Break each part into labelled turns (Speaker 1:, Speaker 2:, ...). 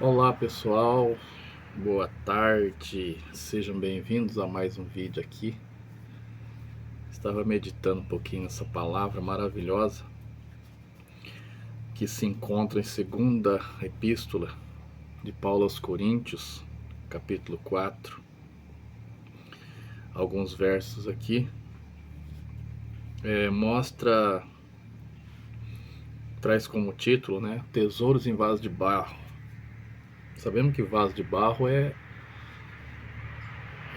Speaker 1: Olá pessoal, boa tarde, sejam bem-vindos a mais um vídeo aqui. Estava meditando um pouquinho nessa palavra maravilhosa que se encontra em segunda epístola de Paulo aos Coríntios, capítulo 4. Alguns versos aqui traz como título, Tesouros em vaso de barro. Sabemos que vaso de barro é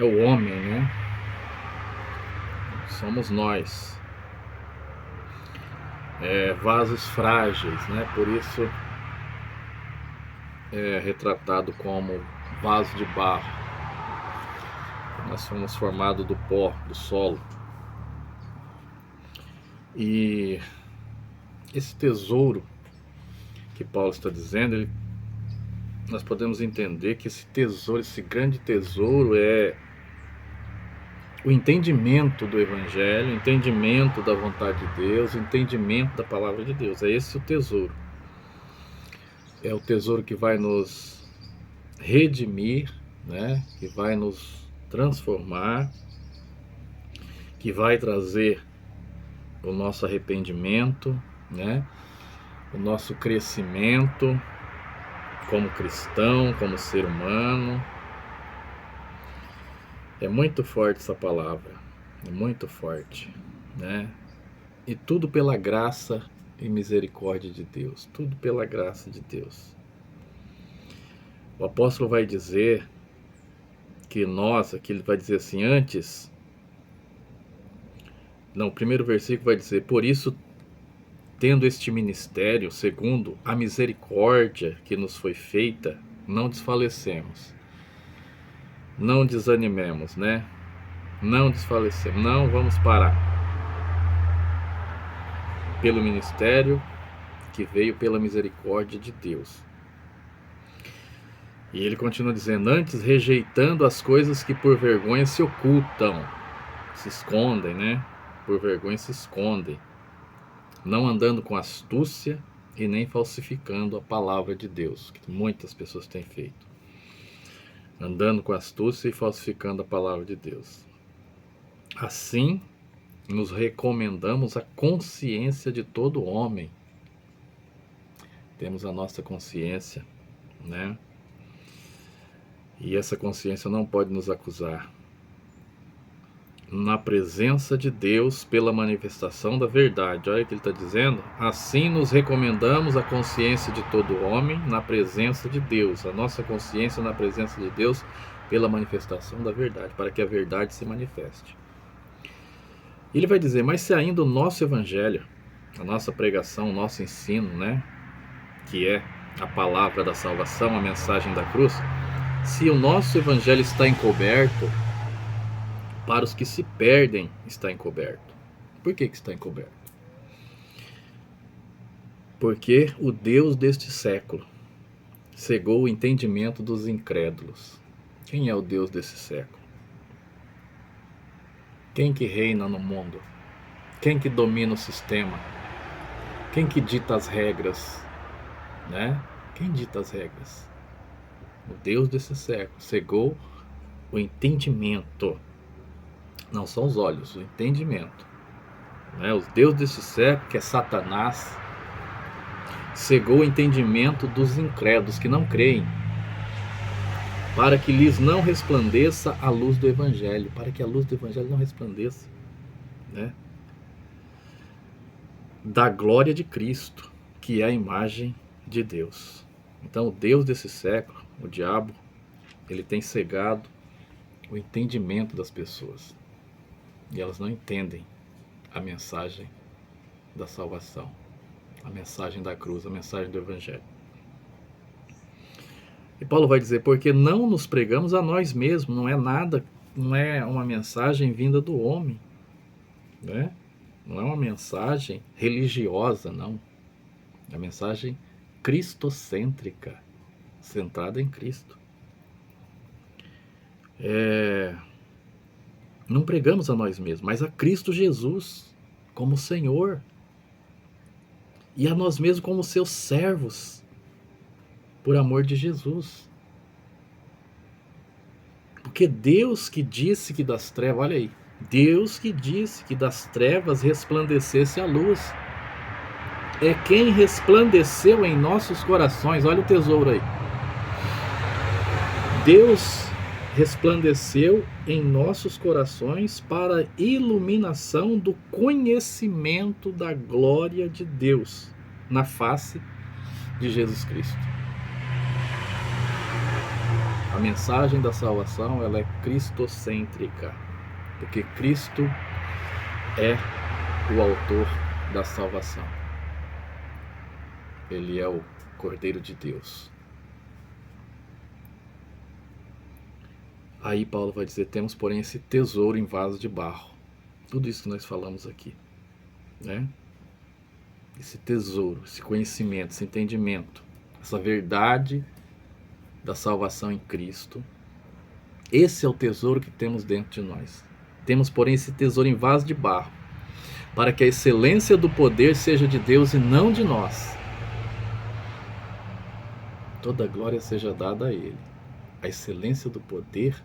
Speaker 1: o homem, né? Somos nós. Vasos frágeis, né? Por isso é retratado como vaso de barro. Nós somos formados do pó, do solo. E esse tesouro que Paulo está dizendo, nós podemos entender que esse tesouro, esse grande tesouro é o entendimento do Evangelho, o entendimento da vontade de Deus, o entendimento da palavra de Deus. É esse o tesouro. É o tesouro que vai nos redimir, né? Que vai nos transformar, que vai trazer o nosso arrependimento, né? O nosso crescimento como cristão, como ser humano. É muito forte essa palavra, é muito forte, né? E tudo pela graça e misericórdia de Deus, tudo pela graça de Deus. O apóstolo vai dizer que aqui ele vai dizer assim, o primeiro versículo vai dizer, por isso, tendo este ministério, segundo a misericórdia que nos foi feita, não desfalecemos, não desanimemos, né? Não desfalecemos, não vamos parar. Pelo ministério que veio pela misericórdia de Deus. E ele continua dizendo, antes rejeitando as coisas que por vergonha se ocultam, se escondem, né? Por vergonha se escondem, não andando com astúcia e nem falsificando a palavra de Deus, que muitas pessoas têm feito. Andando com astúcia e falsificando a palavra de Deus. Assim, nos recomendamos a consciência de todo homem. Temos a nossa consciência, né? E essa consciência não pode nos acusar. Na presença de Deus, pela manifestação da verdade. Olha o que ele está dizendo. Assim nos recomendamos a consciência de todo homem na presença de Deus. A nossa consciência na presença de Deus pela manifestação da verdade, para que a verdade se manifeste. Ele vai dizer, mas se ainda o nosso evangelho, a nossa pregação, o nosso ensino, né, que é a palavra da salvação, a mensagem da cruz, se o nosso evangelho está encoberto, para os que se perdem está encoberto. Por que está encoberto? Porque o Deus deste século cegou o entendimento dos incrédulos. Quem é o Deus desse século? Quem que reina no mundo? Quem que domina o sistema? Quem que dita as regras? Né? Quem dita as regras? O Deus desse século cegou o entendimento. Não são os olhos, o entendimento. Né? O Deus desse século, que é Satanás, cegou o entendimento dos incrédulos que não creem, para que lhes não resplandeça a luz do Evangelho, para que a luz do Evangelho não resplandeça, né? Da glória de Cristo, que é a imagem de Deus. Então o Deus desse século, o diabo, ele tem cegado o entendimento das pessoas, e elas não entendem a mensagem da salvação, a mensagem da cruz, a mensagem do Evangelho. E Paulo vai dizer, porque não nos pregamos a nós mesmos, não é uma mensagem vinda do homem, né? Não é uma mensagem religiosa, não. É uma mensagem cristocêntrica, centrada em Cristo. Não pregamos a nós mesmos, mas a Cristo Jesus como Senhor, e a nós mesmos como seus servos, por amor de Jesus. Porque Deus que disse que das trevas, olha aí, Deus que disse que das trevas resplandecesse a luz, é quem resplandeceu em nossos corações. Olha o tesouro aí. Deus resplandeceu em nossos corações para a iluminação do conhecimento da glória de Deus na face de Jesus Cristo. A mensagem da salvação, ela é cristocêntrica, porque Cristo é o autor da salvação. Ele é o Cordeiro de Deus. Aí Paulo vai dizer, temos porém esse tesouro em vaso de barro. Tudo isso que nós falamos aqui, né? Esse tesouro, esse conhecimento, esse entendimento, essa verdade da salvação em Cristo. Esse é o tesouro que temos dentro de nós. Temos porém esse tesouro em vaso de barro, para que a excelência do poder seja de Deus e não de nós. Toda a glória seja dada a Ele. A excelência do poder,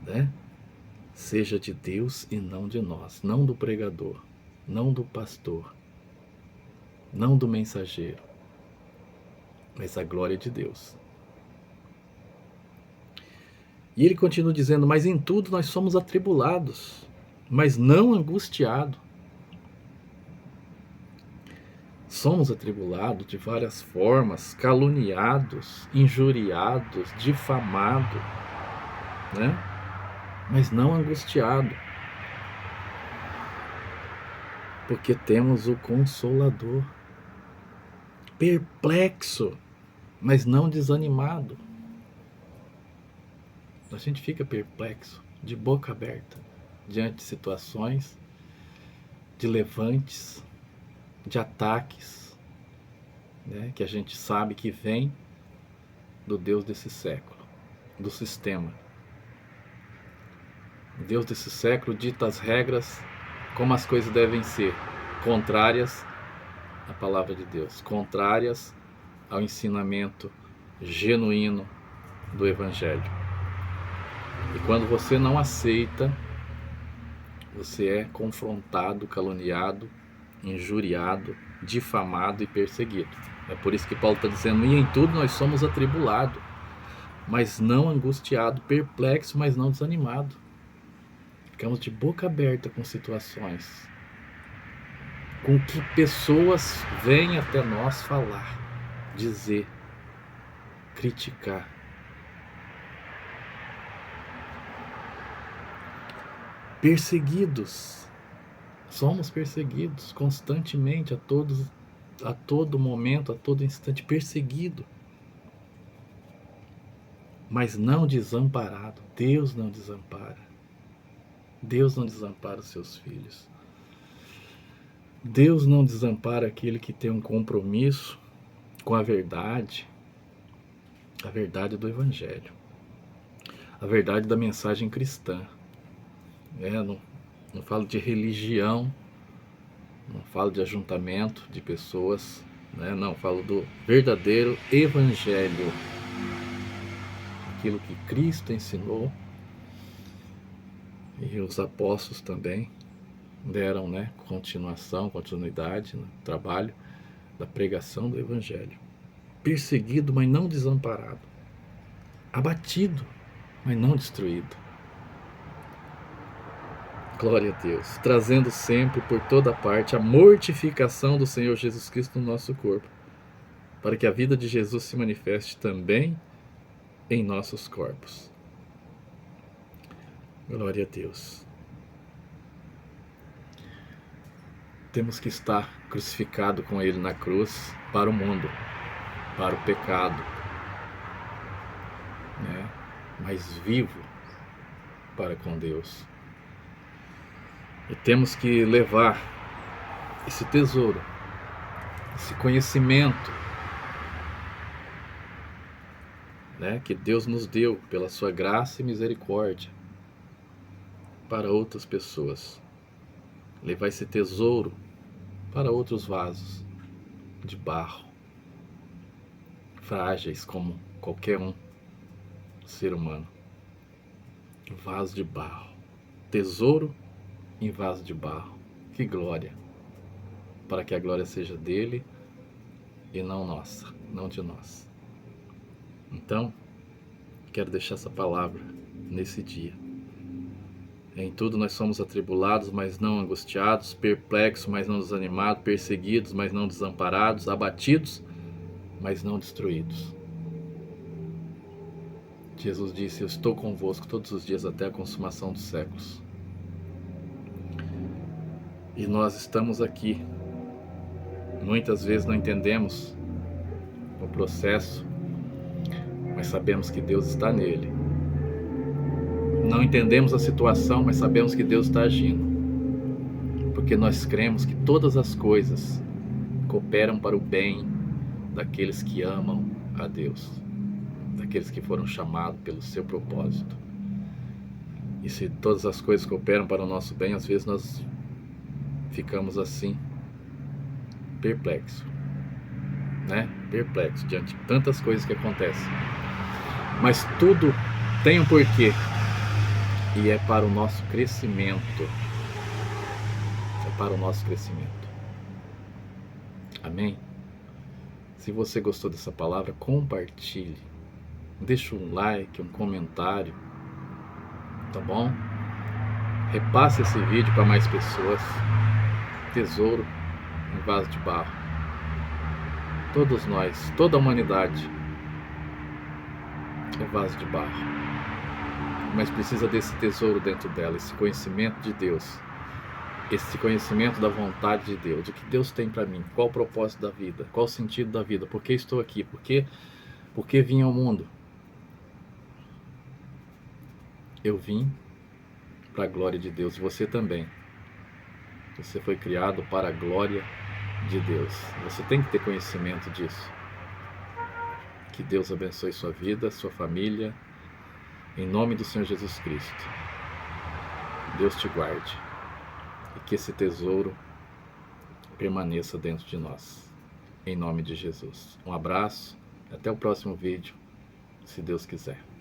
Speaker 1: né, seja de Deus e não de nós. Não do pregador, não do pastor, não do mensageiro, mas a glória de Deus. E ele continua dizendo, mas em tudo nós somos atribulados, mas não angustiados. Somos atribulados de várias formas, caluniados, injuriados, difamados, né? Mas não angustiados, porque temos o Consolador, perplexo, mas não desanimado. A gente fica perplexo, de boca aberta, diante de situações, de levantes, de ataques, né, que a gente sabe que vem do Deus desse século, do sistema. O Deus desse século dita as regras, como as coisas devem ser, contrárias à palavra de Deus, contrárias ao ensinamento genuíno do Evangelho. E quando você não aceita, você é confrontado, caluniado, injuriado, difamado e perseguido. É por isso que Paulo está dizendo, e em tudo nós somos atribulados, mas não angustiado, perplexo, mas não desanimado. Ficamos de boca aberta com situações, com que pessoas vêm até nós falar, dizer, criticar. Perseguidos, somos perseguidos constantemente, a todo momento, a todo instante, perseguido, mas não desamparado. Deus não desampara. Deus não desampara os seus filhos. Deus não desampara aquele que tem um compromisso com a verdade do Evangelho, a verdade da mensagem cristã. Não falo de religião, não falo de ajuntamento de pessoas, né? Não, falo do verdadeiro Evangelho, aquilo que Cristo ensinou, e os apóstolos também deram, né, continuidade no trabalho da pregação do Evangelho. Perseguido, mas não desamparado. Abatido, mas não destruído. Glória a Deus. Trazendo sempre por toda parte a mortificação do Senhor Jesus Cristo no nosso corpo, para que a vida de Jesus se manifeste também em nossos corpos. Glória a Deus. Temos que estar crucificado com Ele na cruz para o mundo, para o pecado, né? Mas vivo para com Deus. E temos que levar esse tesouro, esse conhecimento, né, que Deus nos deu pela sua graça e misericórdia para outras pessoas. Levar esse tesouro para outros vasos de barro, frágeis como qualquer um ser humano. Vaso de barro. Tesouro em vaso de barro. Que glória! Para que a glória seja dele e não nossa, não de nós. Então, quero deixar essa palavra nesse dia. Em tudo nós somos atribulados, mas não angustiados, perplexos, mas não desanimados, perseguidos, mas não desamparados, abatidos, mas não destruídos. Jesus disse: eu estou convosco todos os dias até a consumação dos séculos. E nós estamos aqui. Muitas vezes não entendemos o processo, mas sabemos que Deus está nele. Não entendemos a situação, mas sabemos que Deus está agindo. Porque nós cremos que todas as coisas cooperam para o bem daqueles que amam a Deus, daqueles que foram chamados pelo seu propósito. E se todas as coisas cooperam para o nosso bem, às vezes nós ficamos assim, perplexos, né? Perplexos diante de tantas coisas que acontecem. Mas tudo tem um porquê, e é para o nosso crescimento. É para o nosso crescimento. Amém? Se você gostou dessa palavra, compartilhe. Deixa um like, um comentário, tá bom? Repasse esse vídeo para mais pessoas. Tesouro em vaso de barro. Todos nós, toda a humanidade é vaso de barro. Mas precisa desse tesouro dentro dela, esse conhecimento de Deus, esse conhecimento da vontade de Deus, o que Deus tem para mim, qual o propósito da vida, qual o sentido da vida, por que estou aqui, por que vim ao mundo. Eu vim para a glória de Deus, você também. Você foi criado para a glória de Deus. Você tem que ter conhecimento disso. Que Deus abençoe sua vida, sua família, em nome do Senhor Jesus Cristo. Deus te guarde e que esse tesouro permaneça dentro de nós, em nome de Jesus. Um abraço, até o próximo vídeo, se Deus quiser.